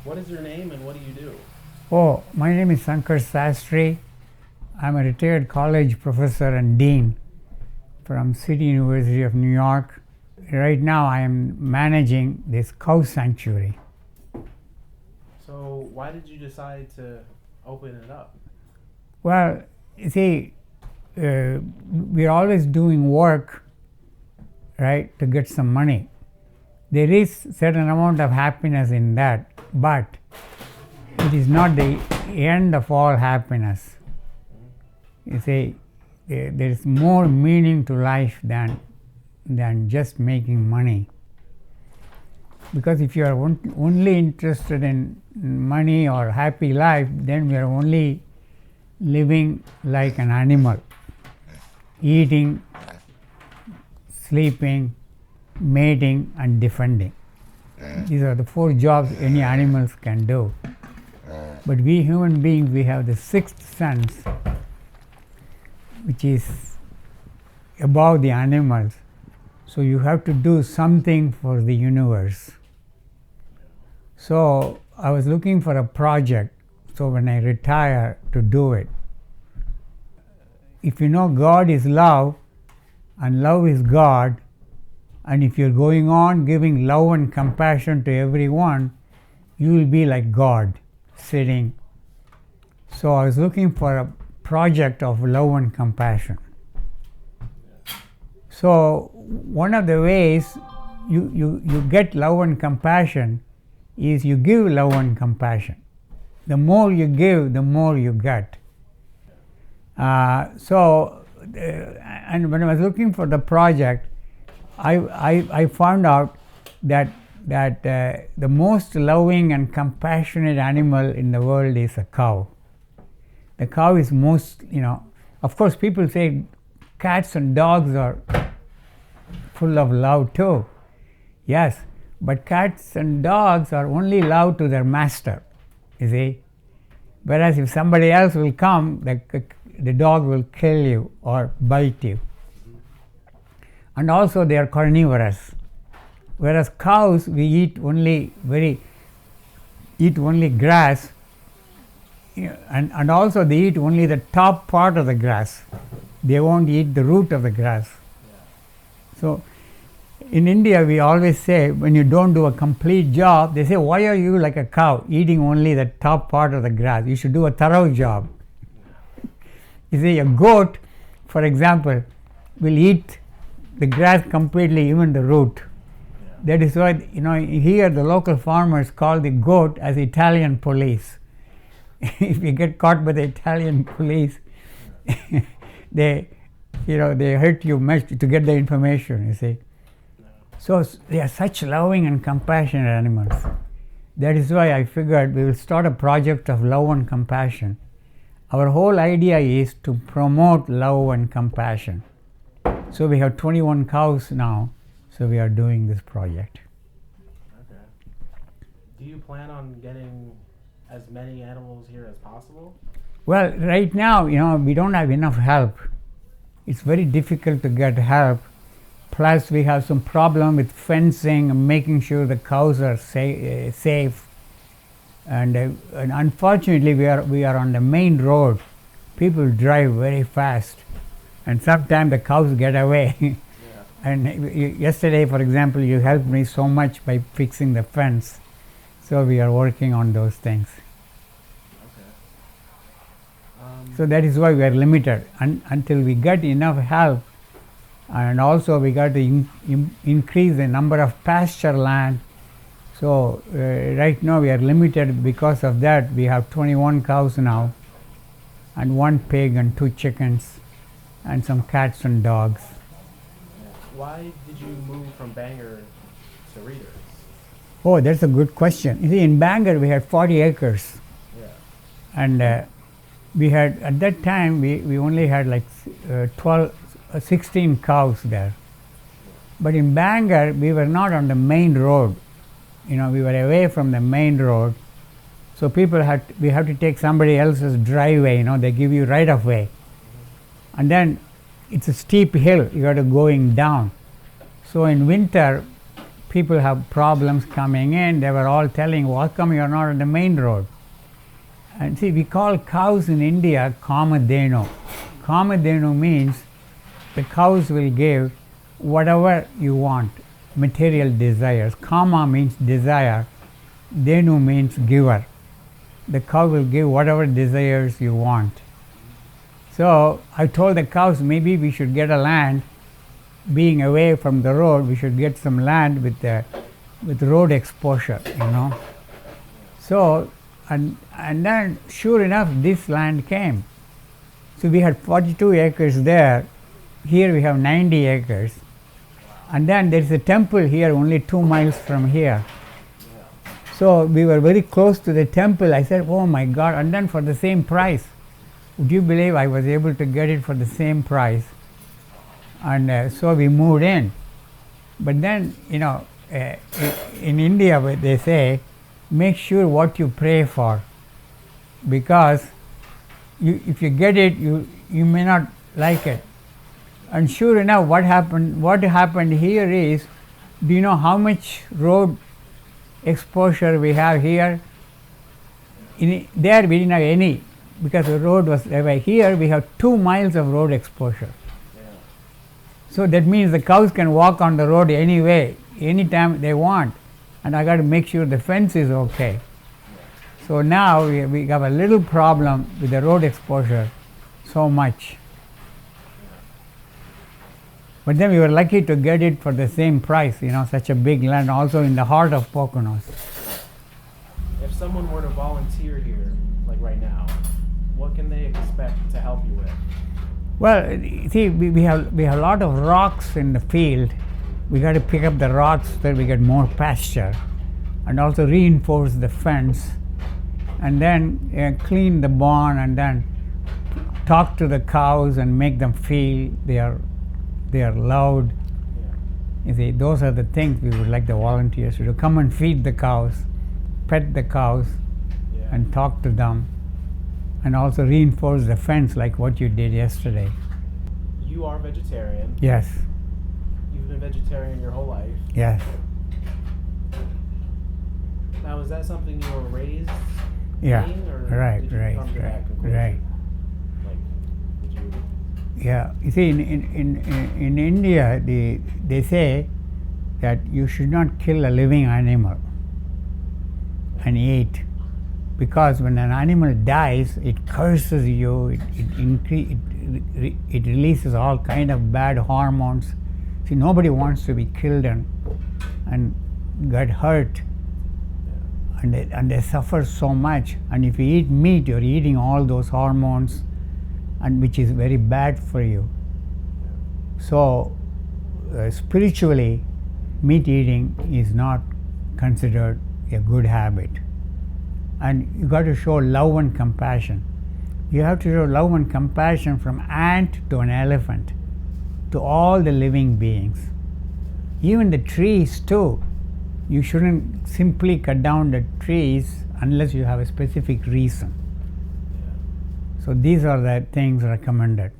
What is your name and what do you do? Oh, my name is Sankar Sastri. I'm a retired college professor and dean from City University of New York. Right now I am managing this cow sanctuary. So why did you decide to open it up? Well, you see, we're always doing work, right, to get some money. There is certain amount of happiness in that, but it is not the end of all happiness. You see, there is more meaning to life than just making money. Because if you are only interested in money or happy life, then we are only living like an animal, eating, sleeping, mating and defending. These are the 4 jobs any animals can do. But we human beings, we have the 6th sense, which is above the animals. So you have to do something for the universe. So I was looking for a project, so when I retire, to do it. If you know God is love and love is God, and if you're going on giving love and compassion to everyone, you will be like God sitting. So I was looking for a project of love and compassion. So one of the ways you get love and compassion is you give love and compassion. The more you give, the more you get. And when I was looking for the project, I found out that the most loving and compassionate animal in the world is a cow. The cow is most, of course people say cats and dogs are full of love too. Yes, but cats and dogs are only love to their master, you see. Whereas if somebody else will come, the dog will kill you or bite you. And also they are carnivorous. Whereas cows, we eat only grass, and also they eat only the top part of the grass. They won't eat the root of the grass. So in India, we always say, when you don't do a complete job, they say, why are you like a cow, eating only the top part of the grass? You should do a thorough job. You see, a goat, for example, will eat the grass completely, even the root. That is why, here the local farmers call the goat as Italian police. If you get caught by the Italian police, they hurt you much to get the information, you see. So they are such loving and compassionate animals. That is why I figured we will start a project of love and compassion. Our whole idea is to promote love and compassion. So we have 21 cows now, so we are doing this project. Okay. Do you plan on getting as many animals here as possible? Well, right now, we don't have enough help. It's very difficult to get help. Plus, we have some problem with fencing and making sure the cows are safe. And unfortunately, we are on the main road. People drive very fast, and sometimes the cows get away. Yeah. And yesterday, for example, you helped me so much by fixing the fence. So we are working on those things. Okay. So that is why we are limited until we get enough help. And also we got to increase the number of pasture land. So right now we are limited. Because of that, we have 21 cows now, and 1 pig and 2 chickens, and some cats and dogs. Why did you move from Bangor to Readers? Oh, that's a good question. You see, in Bangor we had 40 acres. Yeah. And we had, at that time, we only had like 16 cows there. But in Bangor, we were not on the main road. We were away from the main road. So we have to take somebody else's driveway, they give you right of way. And then it's a steep hill, you got to going down. So in winter, people have problems coming in, they were all telling, how come you're not on the main road? And see, we call cows in India Kamadhenu. Kamadhenu means the cows will give whatever you want, material desires. Kama means desire, Dhenu means giver. The cow will give whatever desires you want. So I told the cows, maybe we should get a land, being away from the road, we should get some land with road exposure, you know. So, and then sure enough, this land came. So we had 42 acres there. Here we have 90 acres. And then there is a temple here only 2 miles from here. So we were very close to the temple. I said, oh my God, and then for the same price. Would you believe I was able to get it for the same price? And so we moved in. But then, you know, in India they say, make sure what you pray for, because if you get it, you may not like it. And sure enough, what happened here is, do you know how much road exposure we have here? There we didn't have any, because the road was away. Here we have 2 miles of road exposure. So that means the cows can walk on the road anyway, anytime they want. And I got to make sure the fence is okay. So now we have a little problem with the road exposure, so much. But then we were lucky to get it for the same price, you know, such a big land, also in the heart of Poconos. If someone were to volunteer here, like right now, what can they expect to help you with? Well, see, we have a lot of rocks in the field. We got to pick up the rocks so that we get more pasture, and also reinforce the fence, and then clean the barn, and then talk to the cows and make them feel they are loved. You see, those are the things we would like the volunteers to do. Come and feed the cows, pet the cows, and talk to them, and also reinforce the fence like what you did yesterday. You are vegetarian. Yes. You've been vegetarian your whole life. Yes. Now, is that something you were raised Yeah. eating, or Right. did you come to that conclusion? Right. Like, did you? Yeah. You see, in India, they say that you should not kill a living animal and eat, because when an animal dies, it curses you. It releases all kind of bad hormones. See, nobody wants to be killed and get hurt, and they suffer so much. And if you eat meat, you're eating all those hormones, and which is very bad for you. So spiritually, meat eating is not considered a good habit. And you got to show love and compassion. You have to show love and compassion from ant to an elephant, to all the living beings. Even the trees too. You shouldn't simply cut down the trees unless you have a specific reason. So these are the things recommended.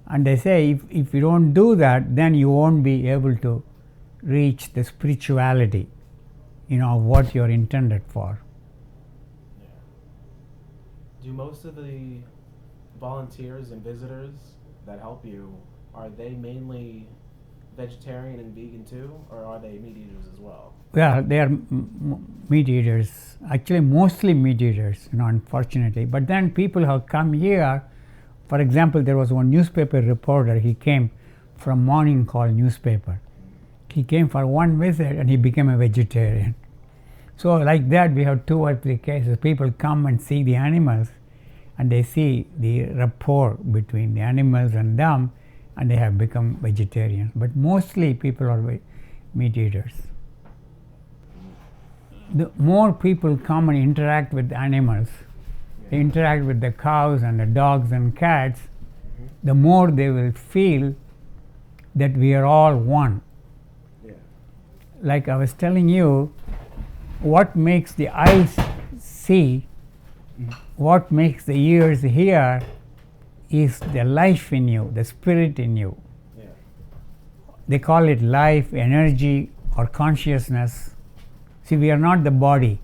And they say if you don't do that, then you won't be able to reach the spirituality, you know, of what you're intended for. Do most of the volunteers and visitors that help you, are they mainly vegetarian and vegan too, or are they meat eaters as well? Well, they are meat eaters. Actually, mostly meat eaters, you know, unfortunately. But then people have come here. For example, there was one newspaper reporter. He came from Morning Call newspaper. He came for one visit and he became a vegetarian. So like that, we have 2 or 3 cases. People come and see the animals, and they see the rapport between the animals and them, and they have become vegetarians. But mostly people are meat eaters. The more people come and interact with animals, they interact with the cows and the dogs and cats, the more they will feel that we are all one. Like I was telling you, what makes the eyes see, what makes the ears hear, is the life in you, the spirit in you. They call it life, energy, or consciousness. See, we are not the body.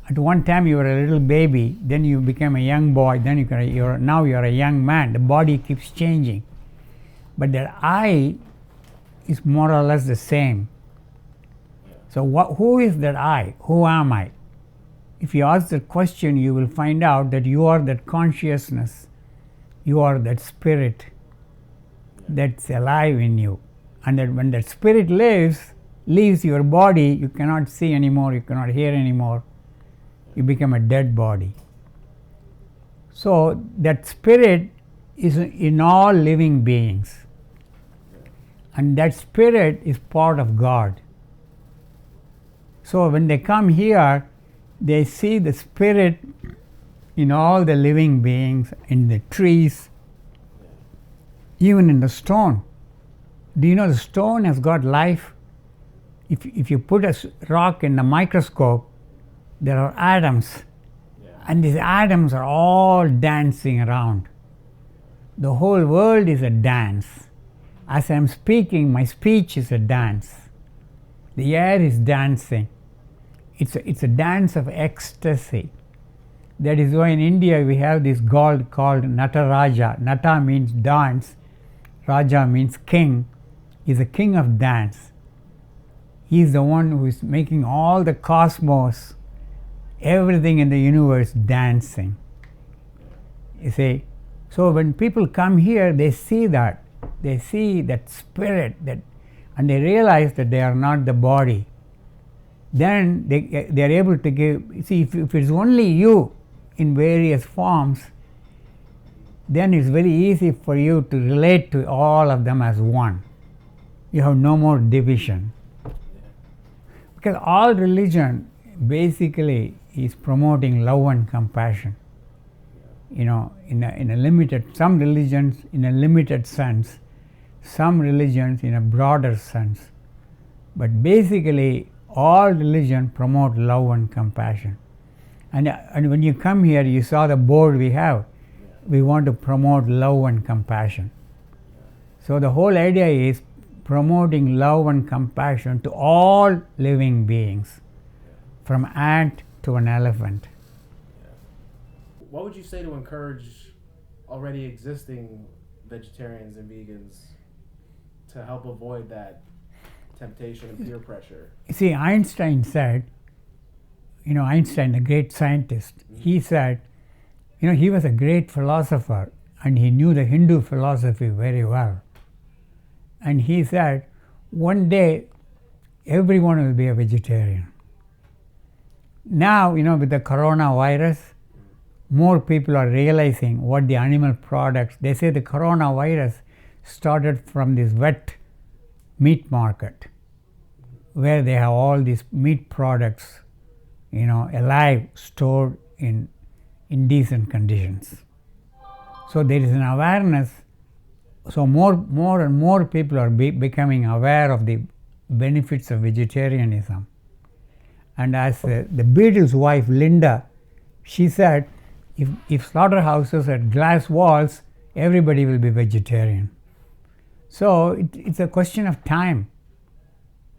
At one time you were a little baby, then you became a young boy, then now you are a young man. The body keeps changing. But that I is more or less the same. So who is that I? Who am I? If you ask that question, you will find out that you are that consciousness. You are that spirit that's alive in you. And that when that spirit leaves your body, you cannot see anymore, you cannot hear anymore. You become a dead body. So that spirit is in all living beings. And that spirit is part of God. So when they come here, they see the spirit in all the living beings, in the trees, even in the stone. Do you know the stone has got life? If you put a rock in the microscope, there are atoms, and these atoms are all dancing around. The whole world is a dance. As I am speaking, my speech is a dance. The air is dancing. It's a dance of ecstasy. That is why in India we have this god called Nataraja. Nata means dance, Raja means king. He's a king of dance. He's the one who is making all the cosmos, everything in the universe dancing. You see, so when people come here, they see that spirit, and they realize that they are not the body. Then they are able to give. See, if it's only you in various forms, then it's very easy for you to relate to all of them as one. You have no more division. Because all religion basically is promoting love and compassion. You know, in a limited, some religions in a limited sense, some religions in a broader sense. But basically, all religion promote love and compassion. And when you come here, you saw the board we have. We want to promote love and compassion. So the whole idea is promoting love and compassion to all living beings, from ant to an elephant. What would you say to encourage already existing vegetarians and vegans to help avoid that temptation and peer pressure? See, Einstein said, Einstein, the great scientist, he said, he was a great philosopher and he knew the Hindu philosophy very well. And he said, one day everyone will be a vegetarian. Now, with the coronavirus, more people are realizing what the animal products, they say the coronavirus started from this wet meat market, where they have all these meat products, alive, stored in indecent conditions. So there is an awareness. So more and more people are becoming aware of the benefits of vegetarianism. And as the Beatles' wife, Linda, she said, if slaughterhouses had glass walls, everybody will be vegetarian. So it's a question of time.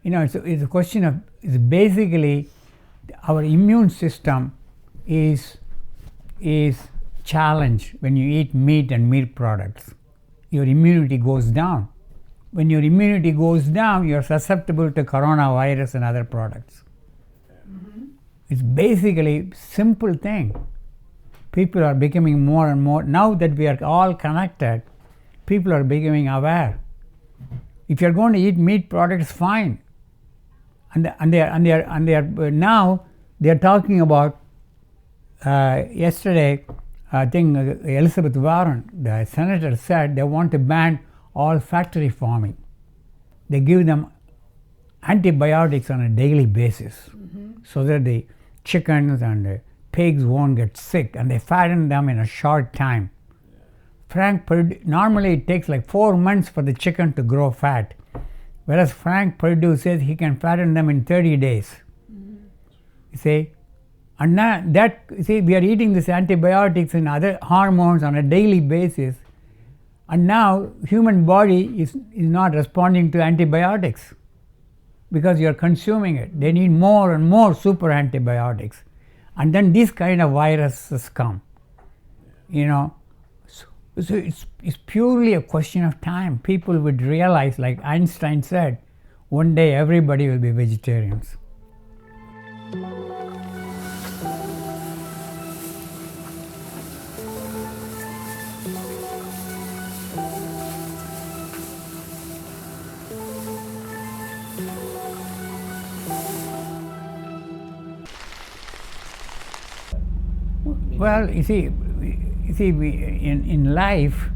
It's a question of, it's basically our immune system is challenged when you eat meat and meat products. Your immunity goes down. When your immunity goes down, you're susceptible to coronavirus and other products. Mm-hmm. It's basically simple thing. People are becoming more and more, now that we are all connected, people are becoming aware. If you're going to eat meat products, fine. And they are now they're talking about yesterday, I think Elizabeth Warren, the senator, said they want to ban all factory farming. They give them antibiotics on a daily basis, so that the chickens and the pigs won't get sick, and they fatten them in a short time. Normally it takes like 4 months for the chicken to grow fat, whereas Frank Perdue says he can fatten them in 30 days. You see? And now we are eating these antibiotics and other hormones on a daily basis, and now human body is not responding to antibiotics. because you're consuming it. They need more and more super antibiotics. And then these kind of viruses come. So it's purely a question of time. People would realize, like Einstein said, one day everybody will be vegetarians. Well, you see, in life,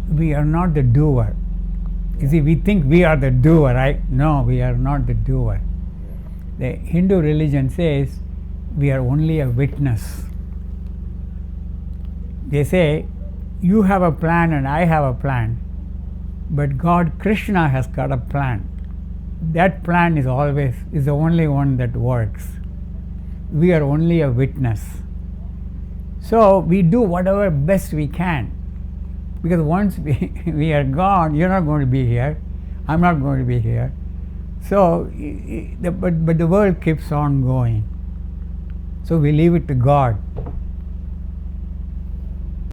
we are not the doer. You see, we think we are the doer, right? No, we are not the doer. The Hindu religion says we are only a witness. They say, you have a plan and I have a plan, but God, Krishna, has got a plan. That plan is the only one that works. We are only a witness. So we do whatever best we can, because once we are gone, you're not going to be here, I'm not going to be here. So, but the world keeps on going. So we leave it to God.